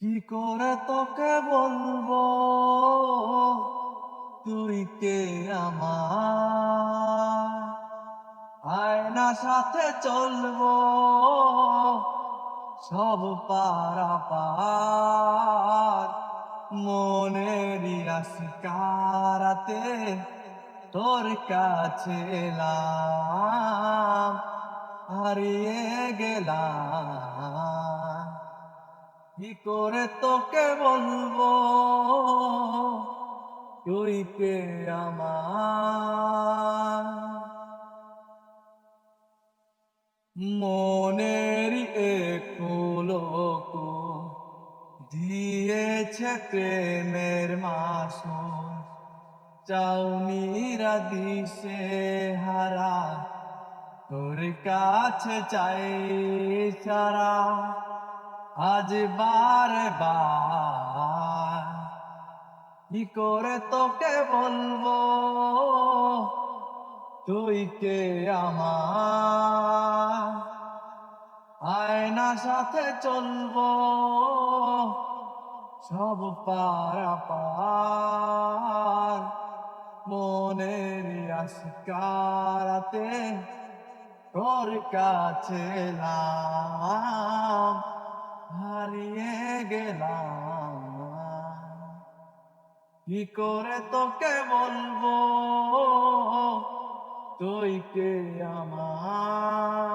কি করে তোকে বলবো তুই কে আমার, আয়না সাথে চলবো সব পারাপার, মনেরই আসকারাতে তোর কাছে এলাম, হারিয়ে গেলাম। কি করে তোকে বলবো তুই কে আমার, মনের একলকো দিয়েছে প্রেমের মাসুল, চাউনিরা দিশে হারা তোর কাছে চাই সারা, আজ বারে বার কি করে তোকে বলবো তুই কে আমার, আয়না সাথে চলবো সব পারাপার, মনের আসকারাতে তোর কাছে এলাম, হারিয়ে গেলাম। কি করে তোকে বলবো তুই কে আমার।